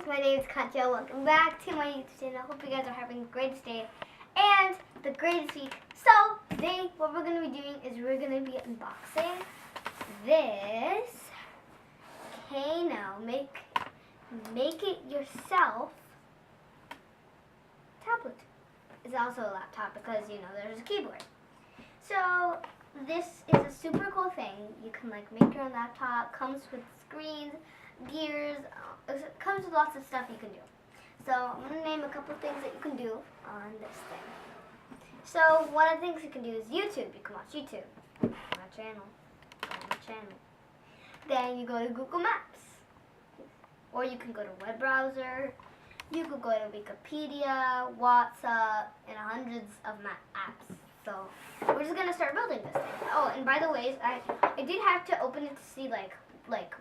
my name is Katya. Welcome back to my YouTube channel. I hope you guys are having the greatest day and the greatest week. So, today what we're going to be doing is we're going to be unboxing this Kano make it yourself tablet. It's also a laptop because, you know, there's a keyboard. So, this is a super cool thing. You can like make your own laptop, comes with screens, gears, it comes with lots of stuff you can do. So I'm going to name a couple of things that you can do on this thing. So one of the things you can do is YouTube. You can watch YouTube. My channel. My channel. Then you go to Google Maps. Or you can go to web browser. You could go to Wikipedia, WhatsApp, and hundreds of apps. So we're just going to start building this thing. Oh, and by the way, I did have to open it to see like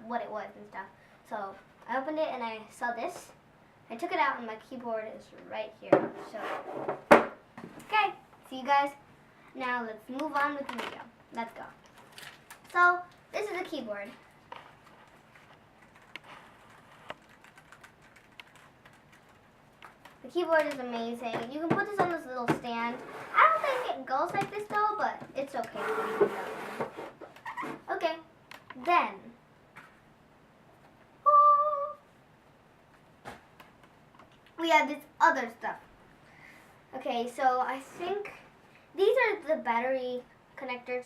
what it was and stuff. So I opened it and I saw this. I took it out and my keyboard is right here. So, okay, see you guys. Now let's move on with the video. Let's go. So this is the keyboard. The keyboard is amazing. You can put this on this little stand. I don't think it goes like this though, but it's okay. Okay, then. We have this other stuff. Okay, so I think these are the battery connectors.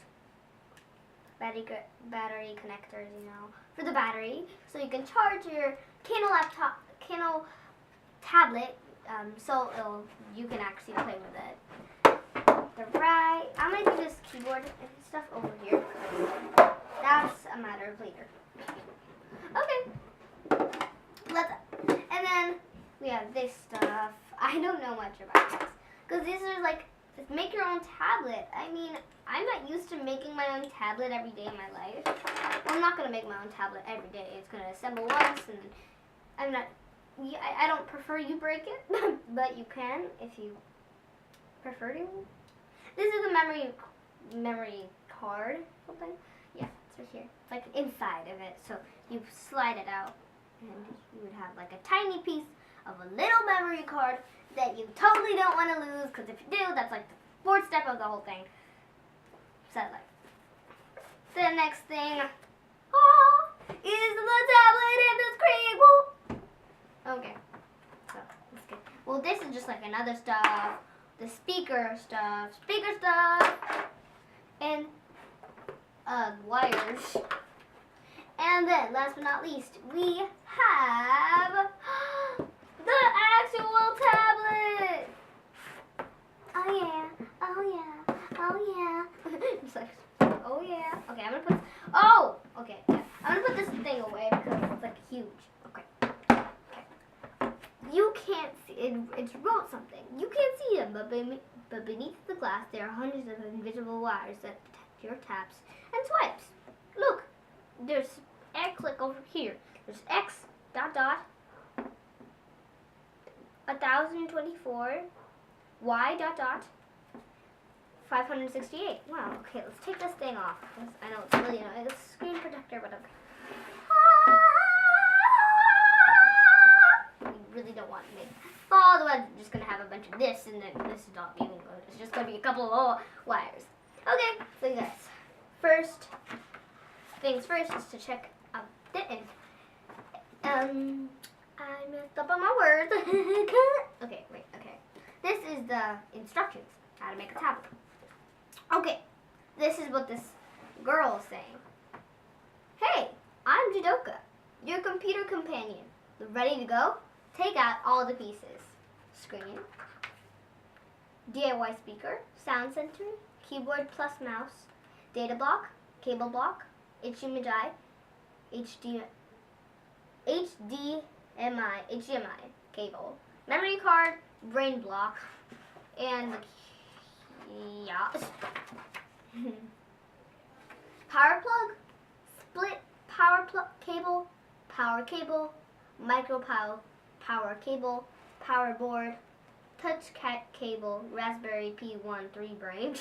Battery connectors, you know, for the battery. So you can charge your Kano tablet, so you can actually play with it. I'm going to do this keyboard and stuff over here because that's a matter of later. Okay. And then we have this stuff. I don't know much about this. Because these are like, just make your own tablet. I mean, I'm not used to making my own tablet every day in my life. Well, I'm not going to make my own tablet every day. It's going to assemble once and I don't prefer you break it. But you can if you prefer to. This is the memory card. Something. Yeah, it's right here. It's like inside of it. So you slide it out and you would have like a tiny piece of a little memory card that you totally don't want to lose, because if you do, that's like the fourth step of the whole thing. So like, the next thing is the tablet and the screen. Woo! Okay, so let's get. Well, this is just like another stuff, the speaker stuff, and wires. And then, last but not least, we have the actual tablet! Oh yeah, oh yeah, oh yeah. Just like, oh yeah. Okay, I'm gonna put, okay, yeah. I'm gonna put this thing away because it's like huge. Okay. You can't see, it wrote something. You can't see them, but beneath the glass there are hundreds of invisible wires that detect your taps and swipes. Look, there's X, like over here. There's X, dot, 1024, Y, dot, 568. Wow, okay, let's take this thing off. I know it's really annoying. It's a screen protector, but okay. You really don't want to make fall. Otherwise, I'm just going to have a bunch of this, and then this is not even good. It's just going to be a couple of wires. Okay, so you guys, first things first is to check out the I messed up on my words. Okay, wait, okay. This is the instructions, how to make a tablet. Okay, this is what this girl is saying. Hey, I'm Jidoka, your computer companion. Ready to go? Take out all the pieces. Screen, DIY speaker, sound center, keyboard plus mouse, data block, cable block, HDMI, HDMI cable, memory card, brain block, and power plug, split power cable, micro power cable, power board, touch cable, Raspberry Pi 3 brain.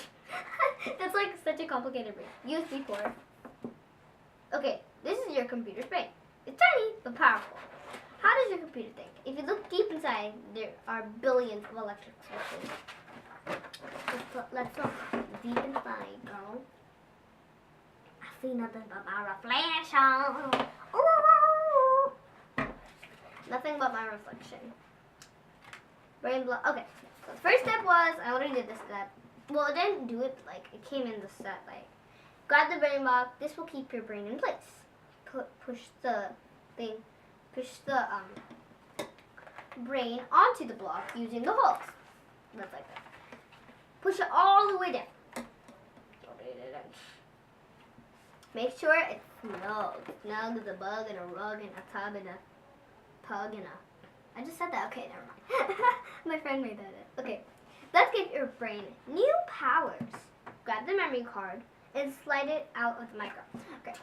That's like such a complicated brain. USB port. Okay, this is your computer's brain. It's tiny but powerful. How does your computer think? If you look deep inside, there are billions of electric switches. Let's look deep inside, girl. I see nothing but my reflection. Ooh. Nothing but my reflection. Brain block. Okay. So the first step was, I already did this step. Well, it didn't do it like, it came in the set. Like, grab the brain block. This will keep your brain in place. Push the thing. Push the brain onto the block using the holes. That's like that. Push it all the way down. Make sure it's snug. Snug as a bug and a rug and a tub and a pug and a... I just said that. Okay, never mind. My friend made that up. Okay. Let's give your brain new powers. Grab the memory card and slide it out of the micro. Okay.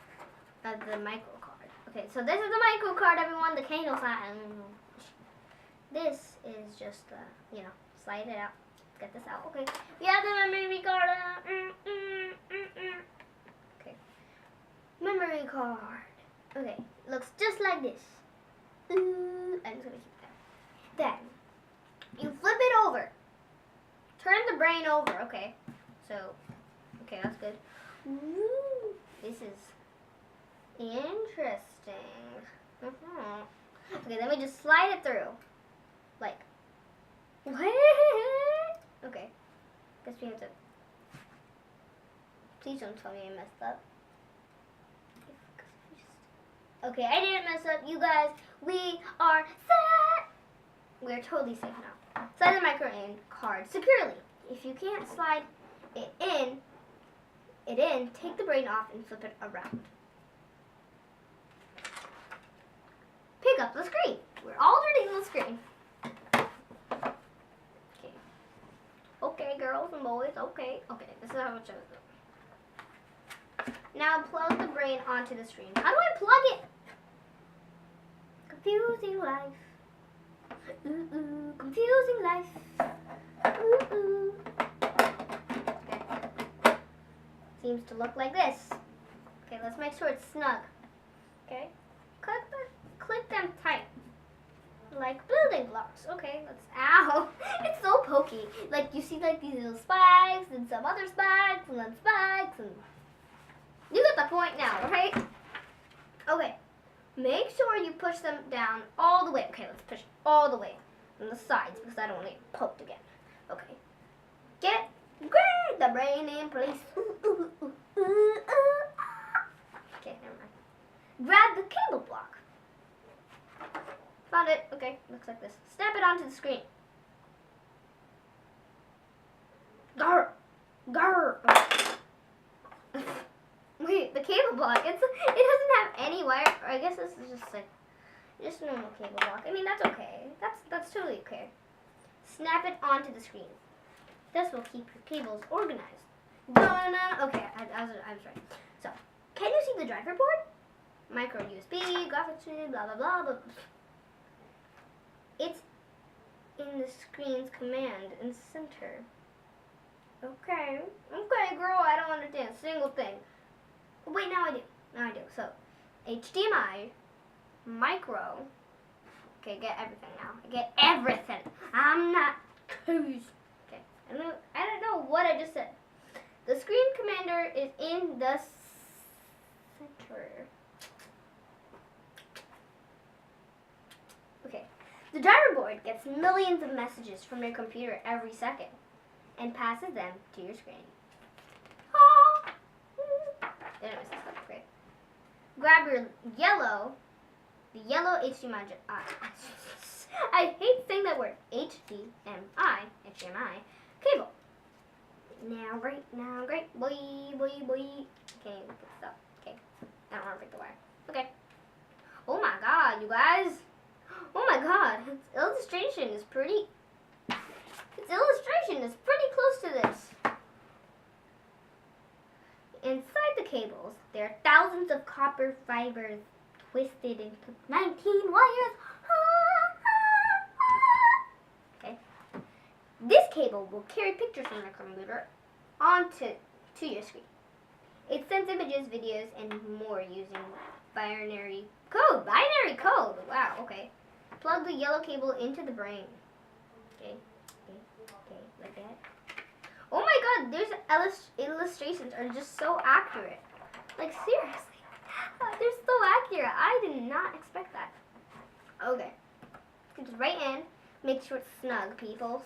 The micro card. Okay, so this is the micro card, everyone. The Kano sign. This is just, slide it out. Let's get this out. Okay. We have the memory card. Okay. Memory card. Okay. Looks just like this. I'm just gonna keep that. Then you flip it over. Turn the brain over. Okay. So, okay, that's good. Ooh, this is interesting. Okay, then we just slide it through. Like, what? Okay. Guess we have to. Please don't tell me I messed up. Okay, I didn't mess up. You guys, we are set. We're totally safe now. Slide the micro in card securely. If you can't slide it in, take the brain off and flip it around. Pick up the screen. We're already on the screen. Okay. Okay, girls and boys. Okay. Okay, this is how it shows up. Now plug the brain onto the screen. How do I plug it? Confusing life. Ooh, ooh, confusing life. Ooh, ooh. Okay. Seems to look like this. Okay, let's make sure it's snug. Okay. Click them tight. Like building blocks. Okay, let's, ow. It's so pokey. Like you see like these little spikes and some other spikes and then spikes and you get the point now, right? Okay. Make sure you push them down all the way. Okay, let's push all the way on the sides because I don't want to get poked again. Okay. Get the brain in place. Okay, never mind. Grab the cable block. Found it. Okay, looks like this. Snap it onto the screen. Grr. Grr. Wait, the cable block. It doesn't have any wire. I guess this is just like just normal cable block. I mean that's okay. That's totally okay. Snap it onto the screen. This will keep your cables organized. Okay, I was right. So, can you see the driver board? Micro USB, graphics chip, blah blah blah. Blah. It's in the screen's command and center. Okay, girl. I don't understand a single thing. Wait, now I do. So, HDMI, micro. Okay, get everything now. I get everything. I'm not confused. Okay, I don't know what I just said. The screen commander is in the center. Okay, the driver board gets millions of messages from your computer every second and passes them to your screen. Anyways, that's great. Grab your yellow HDMI. I hate saying that word. HDMI cable. Now, great. Boy. Okay, look this up. Okay, I don't want to break the wire. Okay. Oh my God, you guys. Oh my God, its illustration is pretty close to this. Inside the cables, there are thousands of copper fibers twisted into 19 wires. Okay. This cable will carry pictures from your computer to your screen. It sends images, videos, and more using binary code. Binary code. Wow. Okay. Plug the yellow cable into the brain. Okay, like that. Oh my god, there's illustrations are just so accurate. Like seriously, they're so accurate. I did not expect that. Okay, put it right in. Make sure it's snug, peoples.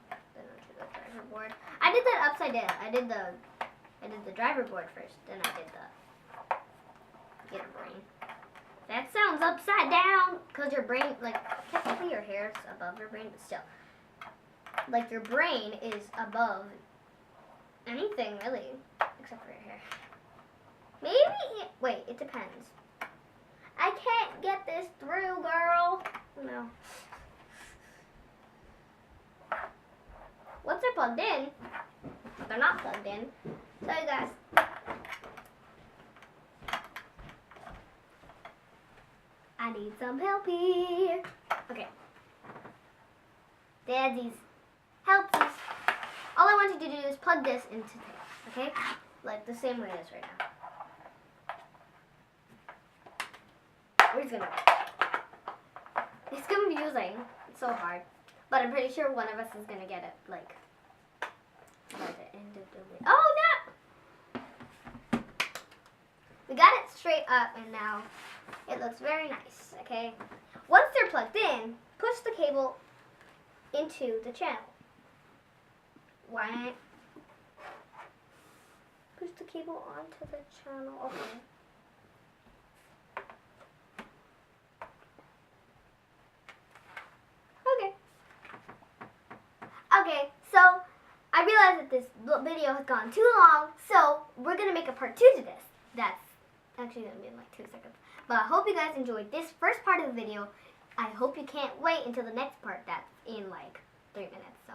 Then onto the driver board. I did that upside down. I did the driver board first. Then I did the brain. That sounds upside down, cause your brain, like technically your hair is above your brain, but still, like your brain is above anything really, except for your hair. Maybe wait, it depends. I can't get this through, girl. No. Once they're plugged in, they're not plugged in. So you guys. I need some help here. Okay. Daddies, help us. All I want you to do is plug this into this, okay? Like the same way it is right now. We're just gonna. It's confusing. It's so hard. But I'm pretty sure one of us is gonna get it, like by the end of the week. Oh no! We got it straight up and now it looks very nice, okay? Once they're plugged in, push the cable into the channel. Why? Push the cable onto the channel. Okay. Okay, so I realized that this video has gone too long, so we're going to make a part 2 to this. That's actually going to be in like 2 seconds. But I hope you guys enjoyed this first part of the video. I hope you can't wait until the next part that's in like 3 minutes. So.